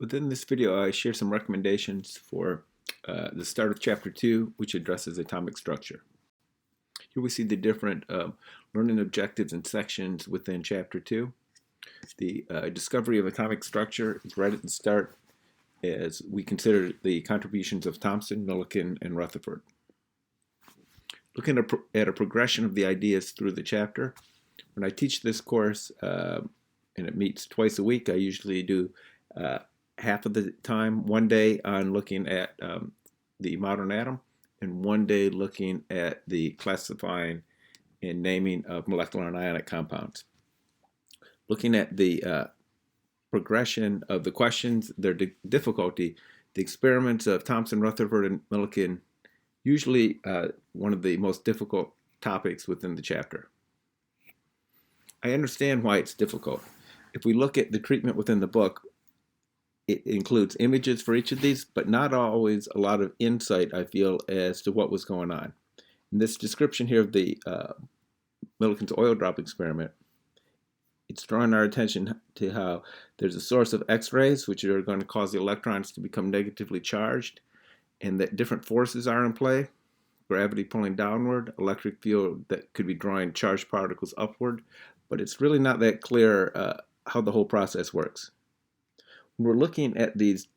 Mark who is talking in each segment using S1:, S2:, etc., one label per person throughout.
S1: Within this video, I share some recommendations for the start of Chapter 2, which addresses atomic structure. Here we see the different learning objectives and sections within Chapter 2. The discovery of atomic structure is right at the start as we consider the contributions of Thomson, Millikan, and Rutherford. Looking at a progression of the ideas through the chapter, when I teach this course, and it meets twice a week, I usually do half of the time, one day on looking at the modern atom, and one day looking at the classifying and naming of molecular and ionic compounds. Looking at the progression of the questions, their difficulty, the experiments of Thomson, Rutherford, and Millikan, usually one of the most difficult topics within the chapter. I understand why it's difficult. If we look at the treatment within the book, it includes images for each of these, but not always a lot of insight, I feel, as to what was going on. In this description here of the Millikan's oil drop experiment, it's drawing our attention to how there's a source of X-rays, which are going to cause the electrons to become negatively charged, and that different forces are in play. Gravity pulling downward, electric field that could be drawing charged particles upward, but it's really not that clear how the whole process works. When we're looking at these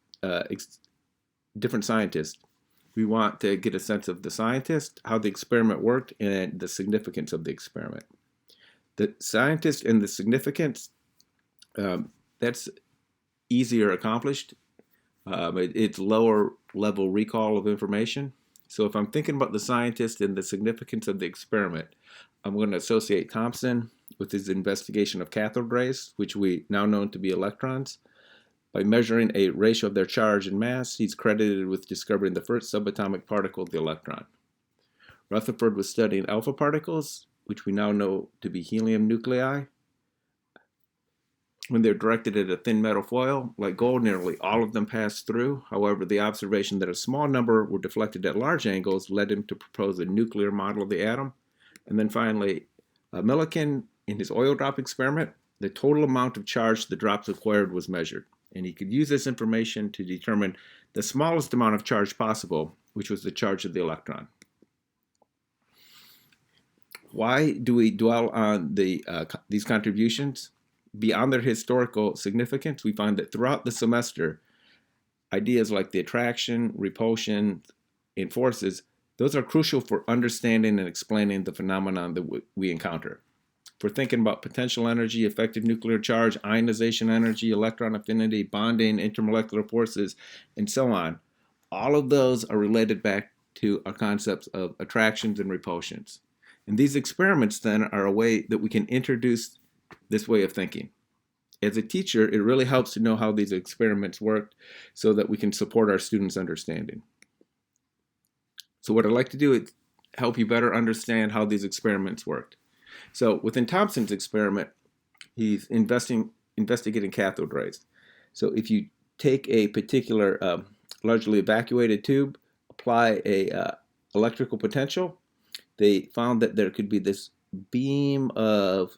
S1: different scientists, we want to get a sense of the scientist, how the experiment worked, and the significance of the experiment. The scientist and the significance, that's easier accomplished. It's lower level recall of information. So if I'm thinking about the scientist and the significance of the experiment, I'm going to associate Thomson with his investigation of cathode rays, which we now know to be electrons. By measuring a ratio of their charge and mass, he's credited with discovering the first subatomic particle, the electron. Rutherford was studying alpha particles, which we now know to be helium nuclei. When they're directed at a thin metal foil, like gold, nearly all of them passed through. However, the observation that a small number were deflected at large angles led him to propose a nuclear model of the atom. And then finally, Millikan, in his oil drop experiment, the total amount of charge the drops acquired was measured. And he could use this information to determine the smallest amount of charge possible, which was the charge of the electron. Why do we dwell on these contributions? Beyond their historical significance, we find that throughout the semester, ideas like the attraction, repulsion, and forces, those are crucial for understanding and explaining the phenomenon that we encounter. If we're thinking about potential energy, effective nuclear charge, ionization energy, electron affinity, bonding, intermolecular forces, and so on, all of those are related back to our concepts of attractions and repulsions. And these experiments then are a way that we can introduce this way of thinking. As a teacher, it really helps to know how these experiments worked so that we can support our students' understanding. So what I'd like to do is help you better understand how these experiments worked. So within Thomson's experiment, he's investigating cathode rays. So if you take a particular largely evacuated tube, apply a electrical potential, they found that there could be this beam of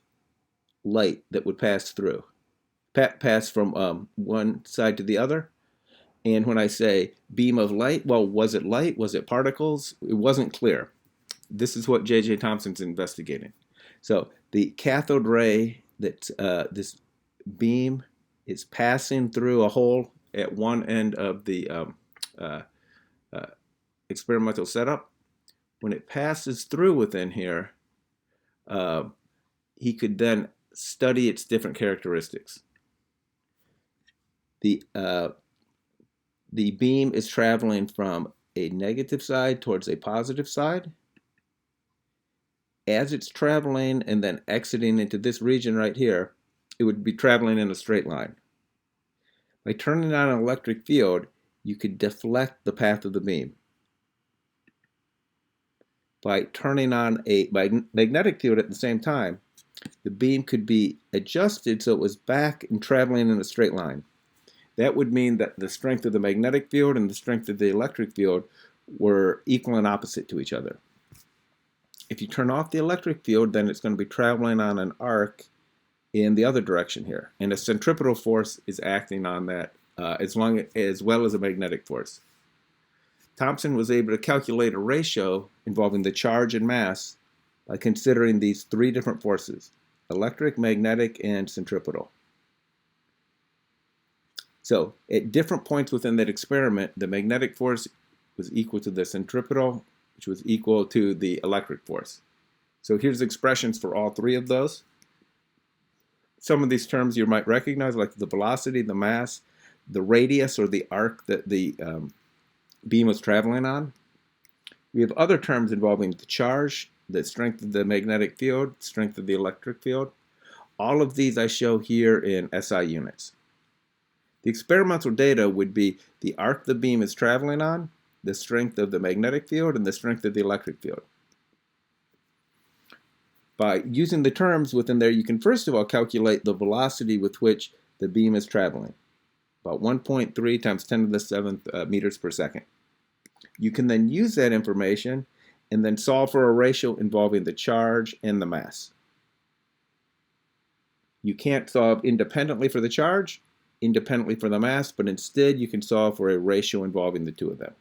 S1: light that would pass through, pass from one side to the other. And when I say beam of light, well, was it light? Was it particles? It wasn't clear. This is what J.J. Thomson's investigating. So the cathode ray, that this beam is passing through a hole at one end of the experimental setup. When it passes through within here, he could then study its different characteristics. The beam is traveling from a negative side towards a positive side. As it's traveling and then exiting into this region right here, it would be traveling in a straight line. By turning on an electric field, you could deflect the path of the beam. By turning on a magnetic field at the same time, the beam could be adjusted so it was back and traveling in a straight line. That would mean that the strength of the magnetic field and the strength of the electric field were equal and opposite to each other. If you turn off the electric field, then it's going to be traveling on an arc in the other direction here. And a centripetal force is acting on that as well as a magnetic force. Thomson was able to calculate a ratio involving the charge and mass by considering these three different forces: electric, magnetic, and centripetal. So at different points within that experiment, the magnetic force was equal to the centripetal, which was equal to the electric force. So here's expressions for all three of those. Some of these terms you might recognize, like the velocity, the mass, the radius or the arc that the beam was traveling on. We have other terms involving the charge, the strength of the magnetic field, strength of the electric field. All of these I show here in SI units. The experimental data would be the arc the beam is traveling on, the strength of the magnetic field, and the strength of the electric field. By using the terms within there, you can first of all calculate the velocity with which the beam is traveling, about 1.3 times 10 to the 7th meters per second. You can then use that information and then solve for a ratio involving the charge and the mass. You can't solve independently for the charge, independently for the mass, but instead you can solve for a ratio involving the two of them.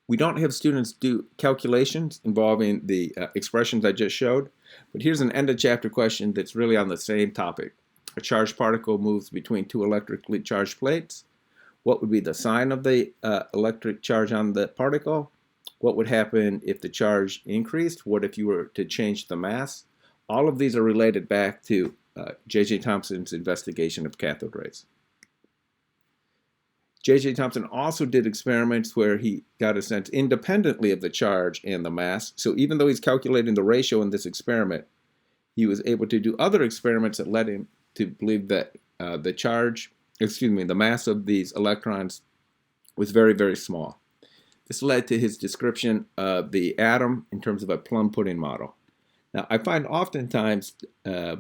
S1: We don't have students do calculations involving the expressions I just showed, but here's an end of chapter question that's really on the same topic. A charged particle moves between two electrically charged plates. What would be the sign of the electric charge on the particle? What would happen if the charge increased? What if you were to change the mass? All of these are related back to J.J. Thomson's investigation of cathode rays. J.J. Thomson also did experiments where he got a sense independently of the charge and the mass. So even though he's calculating the ratio in this experiment, he was able to do other experiments that led him to believe that the mass of these electrons was very, very small. This led to his description of the atom in terms of a plum pudding model. Now, I find oftentimes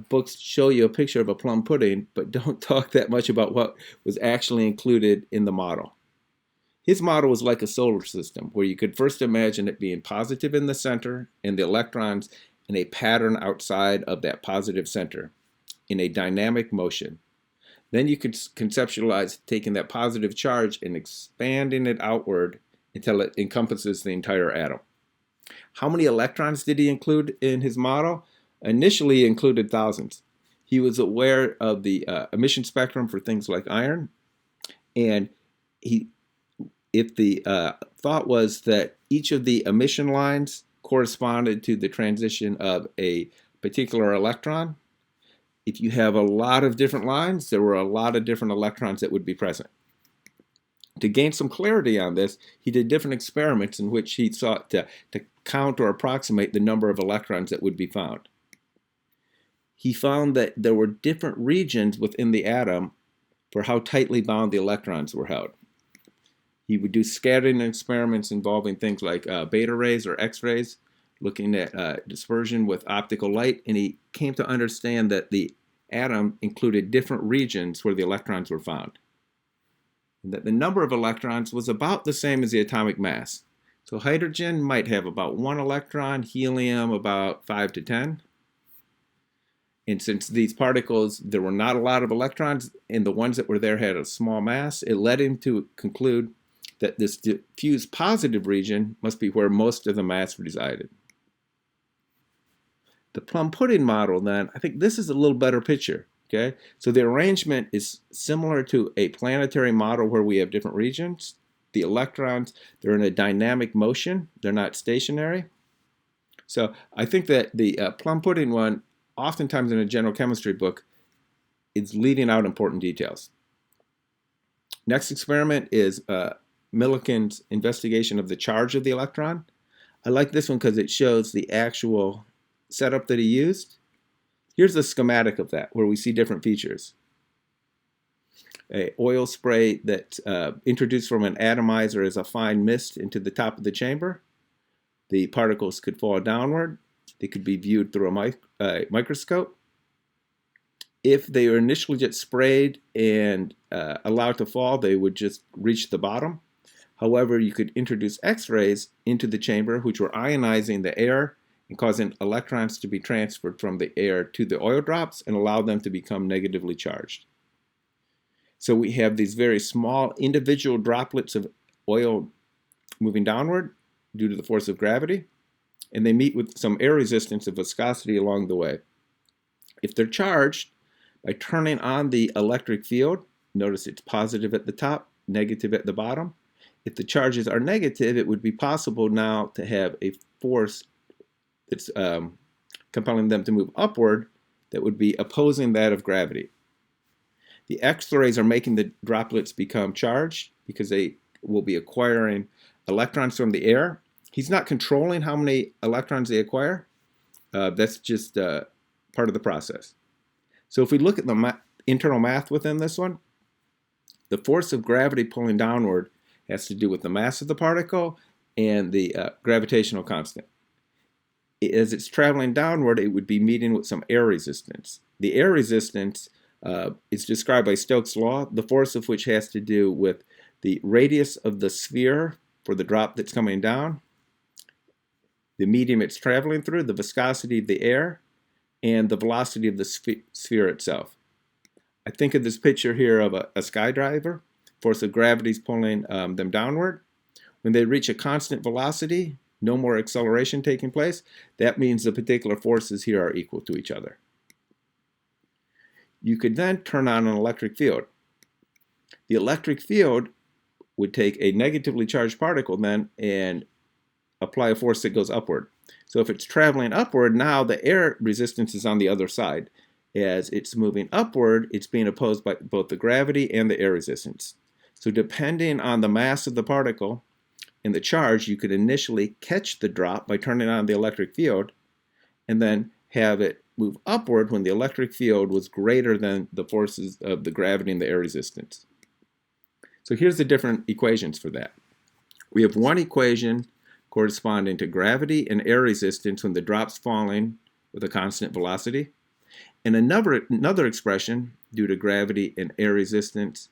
S1: books show you a picture of a plum pudding, but don't talk that much about what was actually included in the model. His model was like a solar system, where you could first imagine it being positive in the center and the electrons in a pattern outside of that positive center in a dynamic motion. Then you could conceptualize taking that positive charge and expanding it outward until it encompasses the entire atom. How many electrons did he include in his model? Initially, he included thousands. He was aware of the emission spectrum for things like iron, and if the thought was that each of the emission lines corresponded to the transition of a particular electron, if you have a lot of different lines, there were a lot of different electrons that would be present. To gain some clarity on this, he did different experiments in which he sought to count or approximate the number of electrons that would be found. He found that there were different regions within the atom for how tightly bound the electrons were held. He would do scattering experiments involving things like beta rays or X-rays, looking at dispersion with optical light, and he came to understand that the atom included different regions where the electrons were found, and that the number of electrons was about the same as the atomic mass. So hydrogen might have about 1 electron, helium about 5 to 10. And since these particles, there were not a lot of electrons, and the ones that were there had a small mass, it led him to conclude that this diffuse positive region must be where most of the mass resided. The plum pudding model, then, I think this is a little better picture. Okay, so the arrangement is similar to a planetary model where we have different regions. The electrons, they're in a dynamic motion. They're not stationary. So I think that the plum pudding one, oftentimes in a general chemistry book, is leaving out important details. Next experiment is Millikan's investigation of the charge of the electron. I like this one because it shows the actual setup that he used. Here's the schematic of that, where we see different features. An oil spray that's introduced from an atomizer as a fine mist into the top of the chamber. The particles could fall downward. They could be viewed through a microscope. If they were initially just sprayed and allowed to fall, they would just reach the bottom. However, you could introduce X-rays into the chamber, which were ionizing the air and causing electrons to be transferred from the air to the oil drops and allow them to become negatively charged. So we have these very small individual droplets of oil moving downward due to the force of gravity, and they meet with some air resistance and viscosity along the way. If they're charged, by turning on the electric field, notice it's positive at the top, negative at the bottom. If the charges are negative, it would be possible now to have a force that's compelling them to move upward that would be opposing that of gravity. The X-rays are making the droplets become charged because they will be acquiring electrons from the air. He's not controlling how many electrons they acquire. That's just part of the process. So if we look at the internal math within this one, the force of gravity pulling downward has to do with the mass of the particle and the gravitational constant. As it's traveling downward, it would be meeting with some air resistance. The air resistance is described by Stokes' law, the force of which has to do with the radius of the sphere for the drop that's coming down, the medium it's traveling through, the viscosity of the air, and the velocity of the sphere itself. I think of this picture here of a skydiver. Force of gravity is pulling them downward. When they reach a constant velocity, no more acceleration taking place, that means the particular forces here are equal to each other. You could then turn on an electric field. The electric field would take a negatively charged particle then and apply a force that goes upward. So if it's traveling upward, now the air resistance is on the other side. As it's moving upward, it's being opposed by both the gravity and the air resistance. So depending on the mass of the particle and the charge, you could initially catch the drop by turning on the electric field and then have it move upward when the electric field was greater than the forces of the gravity and the air resistance. So here's the different equations for that. We have one equation corresponding to gravity and air resistance when the drop's falling with a constant velocity, and another expression due to gravity and air resistance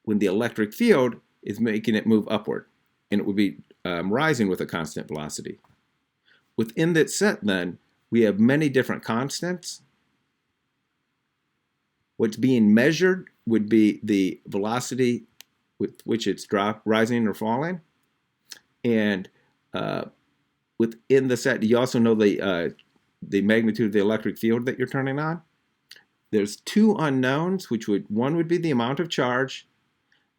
S1: when the electric field is making it move upward, and it would be rising with a constant velocity. Within that set, then, we have many different constants. What's being measured would be the velocity with which it's rising or falling. And within the set, you also know the magnitude of the electric field that you're turning on. There's two unknowns, one would be the amount of charge,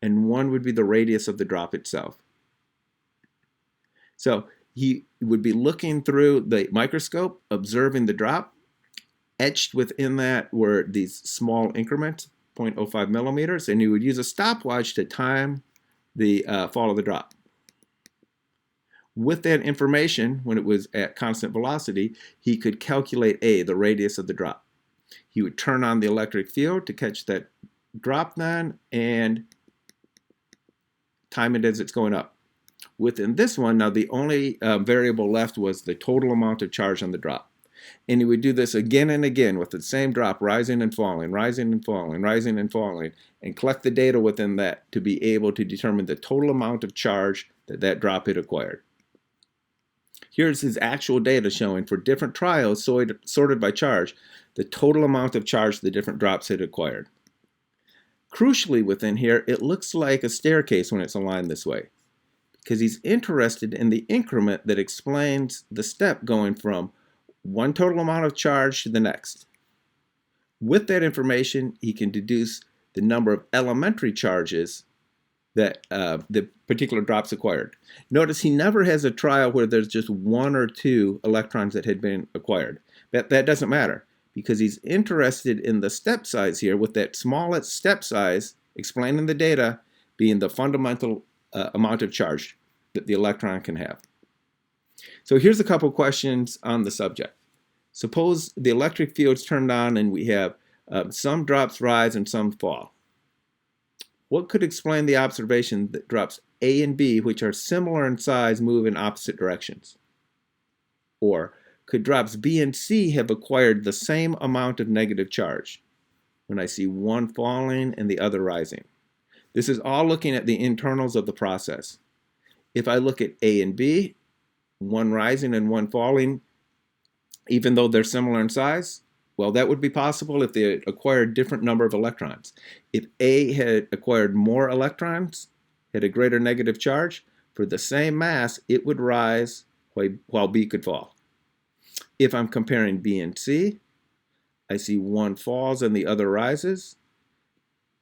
S1: and one would be the radius of the drop itself. So he would be looking through the microscope, observing the drop. Etched within that were these small increments, 0.05 millimeters, and he would use a stopwatch to time the fall of the drop. With that information, when it was at constant velocity, he could calculate the radius of the drop. He would turn on the electric field to catch that drop then and time it as it's going up. Within this one, now the only variable left was the total amount of charge on the drop. And he would do this again and again with the same drop rising and falling, rising and falling, rising and falling, and collect the data within that to be able to determine the total amount of charge that that drop had acquired. Here's his actual data showing for different trials sorted by charge, the total amount of charge the different drops had acquired. Crucially within here, it looks like a staircase when it's aligned this way, because he's interested in the increment that explains the step going from one total amount of charge to the next. With that information, he can deduce the number of elementary charges that the particular drops acquired. Notice he never has a trial where there's just one or two electrons that had been acquired. But that doesn't matter because he's interested in the step size here, with that smallest step size explaining the data being the fundamental amount of charge that the electron can have. So here's a couple questions on the subject. Suppose the electric field's turned on and we have some drops rise and some fall. What could explain the observation that drops A and B, which are similar in size, move in opposite directions? Or could drops B and C have acquired the same amount of negative charge when I see one falling and the other rising? This is all looking at the internals of the process. If I look at A and B, one rising and one falling, even though they're similar in size, Well, that would be possible if they had acquired different number of electrons. If A had acquired more electrons, had a greater negative charge, for the same mass, it would rise while B could fall. If I'm comparing B and C, I see one falls and the other rises.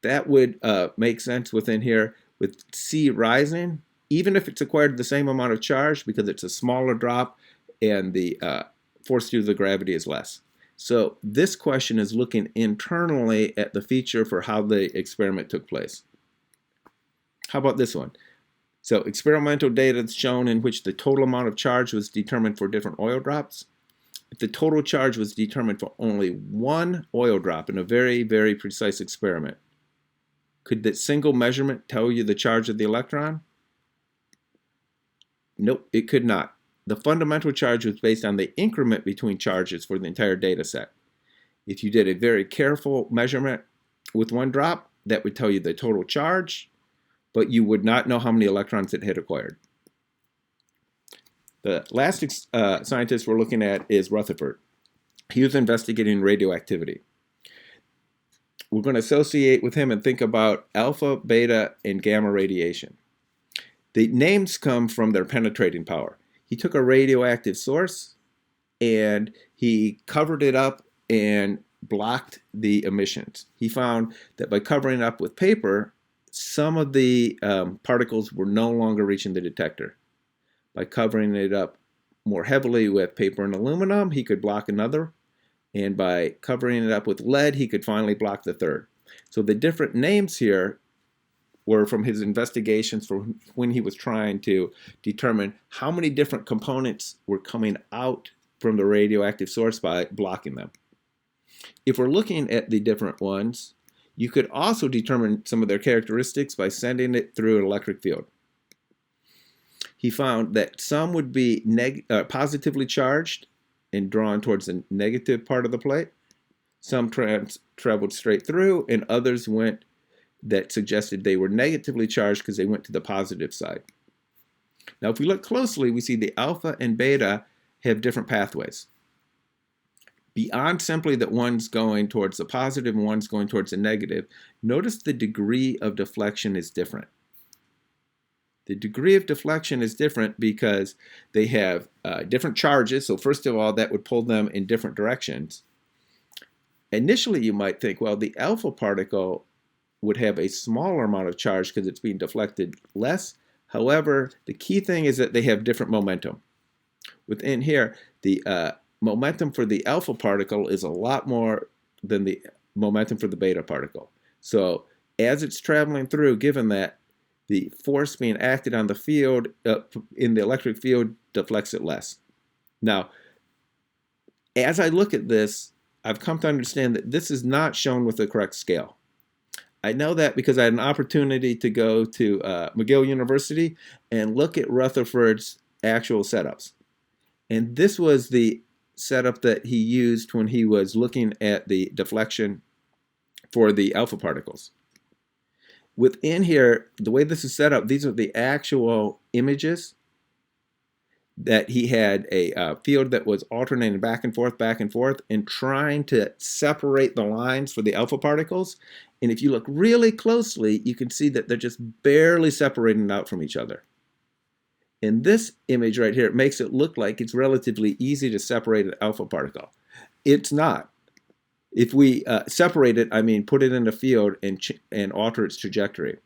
S1: That would make sense within here with C rising, even if it's acquired the same amount of charge because it's a smaller drop and the force due to the gravity is less. So this question is looking internally at the feature for how the experiment took place. How about this one? So experimental data is shown in which the total amount of charge was determined for different oil drops. If the total charge was determined for only one oil drop in a very, very precise experiment, could that single measurement tell you the charge of the electron? Nope, it could not. The fundamental charge was based on the increment between charges for the entire data set. If you did a very careful measurement with one drop, that would tell you the total charge, but you would not know how many electrons it had acquired. The last scientist we're looking at is Rutherford. He was investigating radioactivity. We're going to associate with him and think about alpha, beta, and gamma radiation. The names come from their penetrating power. He took a radioactive source and he covered it up and blocked the emissions. He found that by covering it up with paper, some of the particles were no longer reaching the detector. By covering it up more heavily with paper and aluminum, he could block another. And by covering it up with lead, he could finally block the third. So the different names here were from his investigations for when he was trying to determine how many different components were coming out from the radioactive source by blocking them. If we're looking at the different ones, you could also determine some of their characteristics by sending it through an electric field. He found that some would be positively charged and drawn towards the negative part of the plate. Some traveled straight through, and others went that suggested they were negatively charged because they went to the positive side. Now, if we look closely, we see the alpha and beta have different pathways. Beyond simply that one's going towards the positive and one's going towards the negative, notice the degree of deflection is different. The degree of deflection is different because they have different charges. So first of all, that would pull them in different directions. Initially, you might think, well, the alpha particle would have a smaller amount of charge because it's being deflected less. However, the key thing is that they have different momentum. Within here, the momentum for the alpha particle is a lot more than the momentum for the beta particle. So as it's traveling through, given that the force being acted on the field in the electric field deflects it less. Now, as I look at this, I've come to understand that this is not shown with the correct scale. I know that because I had an opportunity to go to McGill University and look at Rutherford's actual setups. And this was the setup that he used when he was looking at the deflection for the alpha particles. Within here, the way this is set up, these are the actual images that he had a field that was alternating back and forth, and trying to separate the lines for the alpha particles. And if you look really closely, you can see that they're just barely separating out from each other. In this image right here, it makes it look like it's relatively easy to separate an alpha particle. It's not. If we separate it, I mean put it in a field and alter its trajectory.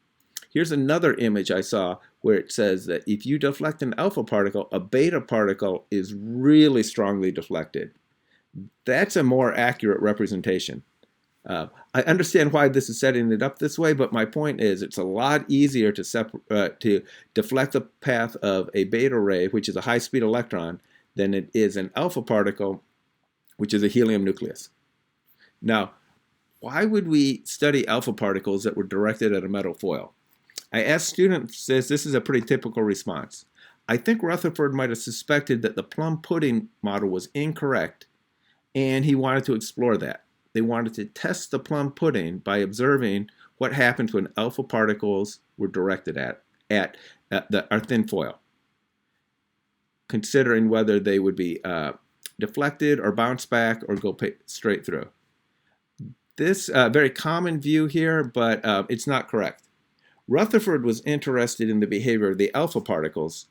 S1: Here's another image I saw where it says that if you deflect an alpha particle, a beta particle is really strongly deflected. That's a more accurate representation. I understand why this is setting it up this way, but my point is it's a lot easier to deflect the path of a beta ray, which is a high-speed electron, than it is an alpha particle, which is a helium nucleus. Now, why would we study alpha particles that were directed at a metal foil? I asked students this is a pretty typical response. I think Rutherford might have suspected that the plum pudding model was incorrect, and he wanted to explore that. They wanted to test the plum pudding by observing what happens when alpha particles were directed at our thin foil, considering whether they would be deflected or bounce back or go straight through. This very common view here, but it's not correct. Rutherford was interested in the behavior of the alpha particles,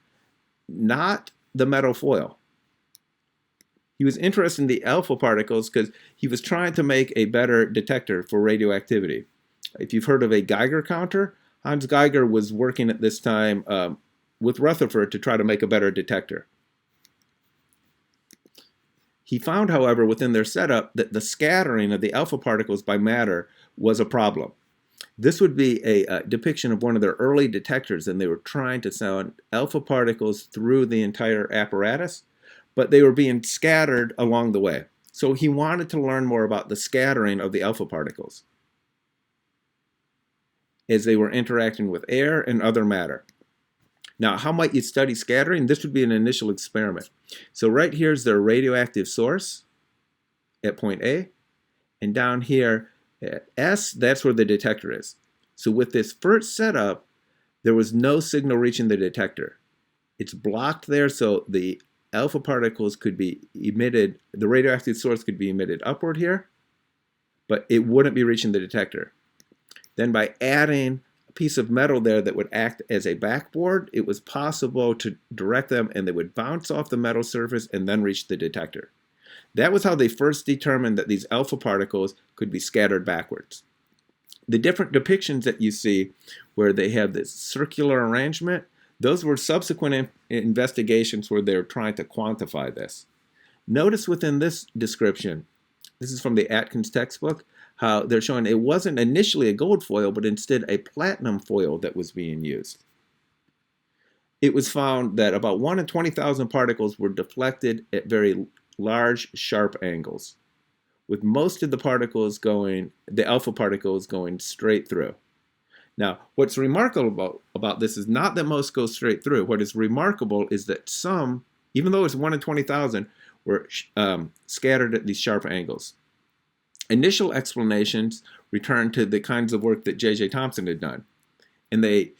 S1: not the metal foil. He was interested in the alpha particles because he was trying to make a better detector for radioactivity. If you've heard of a Geiger counter, Hans Geiger was working at this time with Rutherford to try to make a better detector. He found, however, within their setup that the scattering of the alpha particles by matter was a problem. This would be a depiction of one of their early detectors, and they were trying to sound alpha particles through the entire apparatus, but they were being scattered along the way. So he wanted to learn more about the scattering of the alpha particles as they were interacting with air and other matter. Now, how might you study scattering? This would be an initial experiment. So right here is their radioactive source at point A, and down here at S, that's where the detector is. So with this first setup, there was no signal reaching the detector. It's blocked there, so the alpha particles could be emitted, the radioactive source could be emitted upward here, but it wouldn't be reaching the detector. Then by adding a piece of metal there that would act as a backboard, it was possible to direct them and they would bounce off the metal surface and then reach the detector. That was how they first determined that these alpha particles could be scattered backwards. The different depictions that you see where they have this circular arrangement, those were subsequent investigations where they were trying to quantify this. Notice within this description, this is from the Atkins textbook, how they're showing it wasn't initially a gold foil, but instead a platinum foil that was being used. It was found that about 1 in 20,000 particles were deflected at very large, sharp angles, with most of the particles going, the alpha particles going straight through. Now, what's remarkable about this is not that most go straight through. What is remarkable is that some, even though it's 1 in 20,000, were scattered at these sharp angles. Initial explanations returned to the kinds of work that J.J. Thomson had done. And they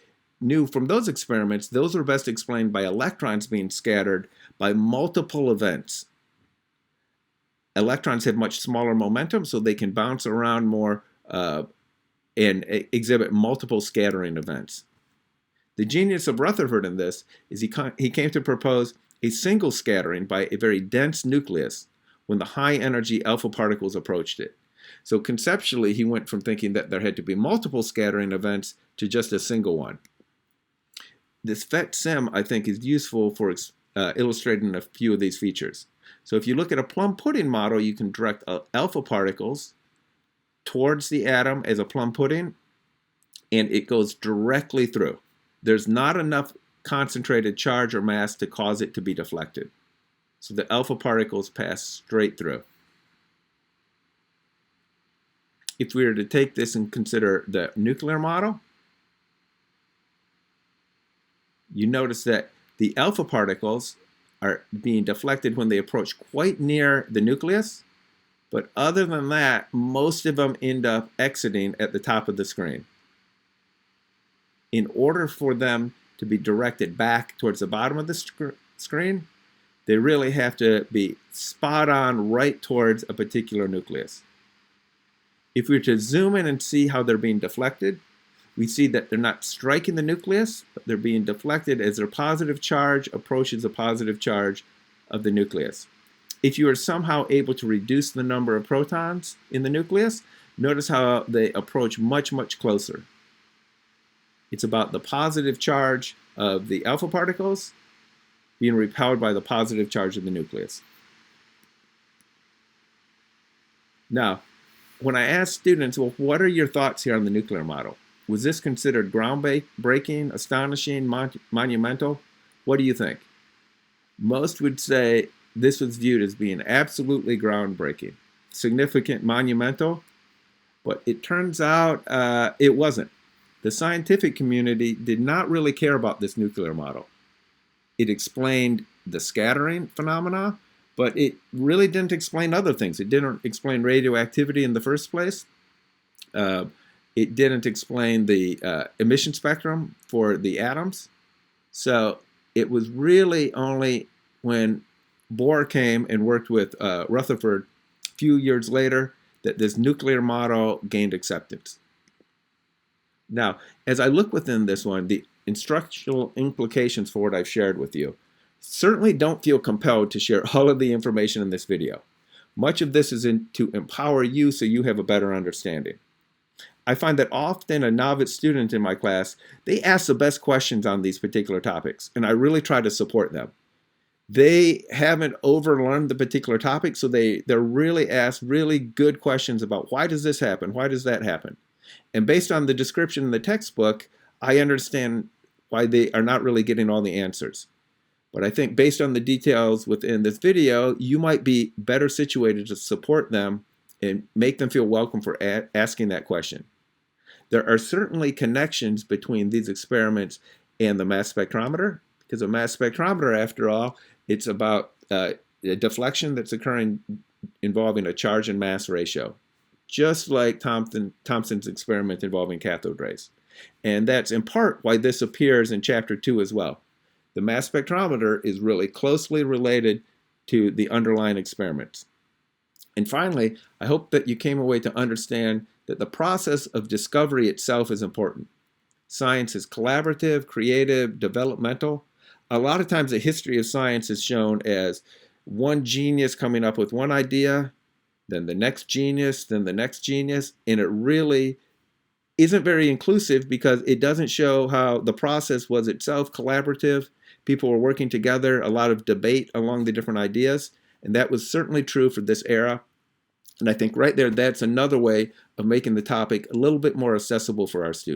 S1: knew from those experiments, those were best explained by electrons being scattered by multiple events. Electrons have much smaller momentum, so they can bounce around more and exhibit multiple scattering events. The genius of Rutherford in this is he came to propose a single scattering by a very dense nucleus when the high energy alpha particles approached it. So conceptually, he went from thinking that there had to be multiple scattering events to just a single one. This PhET sim, I think, is useful for illustrating a few of these features. So if you look at a plum pudding model, you can direct alpha particles towards the atom as a plum pudding, and it goes directly through. There's not enough concentrated charge or mass to cause it to be deflected. So the alpha particles pass straight through. If we were to take this and consider the nuclear model, you notice that the alpha particles are being deflected when they approach quite near the nucleus, but other than that, most of them end up exiting at the top of the screen. In order for them to be directed back towards the bottom of the screen, they really have to be spot on right towards a particular nucleus. If we were to zoom in and see how they're being deflected, we see that they're not striking the nucleus, but they're being deflected as their positive charge approaches the positive charge of the nucleus. If you are somehow able to reduce the number of protons in the nucleus, notice how they approach much, much closer. It's about the positive charge of the alpha particles being repelled by the positive charge of the nucleus. Now, when I ask students, well, what are your thoughts here on the nuclear model? Was this considered groundbreaking, astonishing, monumental? What do you think? Most would say this was viewed as being absolutely groundbreaking, significant, monumental, but it turns out it wasn't. The scientific community did not really care about this nuclear model. It explained the scattering phenomena, but it really didn't explain other things. It didn't explain radioactivity in the first place. It didn't explain the emission spectrum for the atoms. So it was really only when Bohr came and worked with Rutherford a few years later, that this nuclear model gained acceptance. Now, as I look within this one, the instructional implications for what I've shared with you, certainly don't feel compelled to share all of the information in this video. Much of this is to empower you so you have a better understanding. I find that often a novice student in my class, they ask the best questions on these particular topics, and I really try to support them. They haven't overlearned the particular topic, so they're really asked really good questions about why does this happen, why does that happen? And based on the description in the textbook, I understand why they are not really getting all the answers. But I think based on the details within this video, you might be better situated to support them and make them feel welcome for asking that question. There are certainly connections between these experiments and the mass spectrometer, because a mass spectrometer, after all, it's about a deflection that's occurring involving a charge and mass ratio, just like Thomson's experiment involving cathode rays. And that's in part why this appears in Chapter 2 as well. The mass spectrometer is really closely related to the underlying experiments. And finally, I hope that you came away to understand that the process of discovery itself is important. Science is collaborative, creative, developmental. A lot of times the history of science is shown as one genius coming up with one idea, then the next genius, then the next genius, and it really isn't very inclusive because it doesn't show how the process was itself collaborative. People were working together, a lot of debate along the different ideas, and that was certainly true for this era. And I think right there, that's another way of making the topic a little bit more accessible for our students.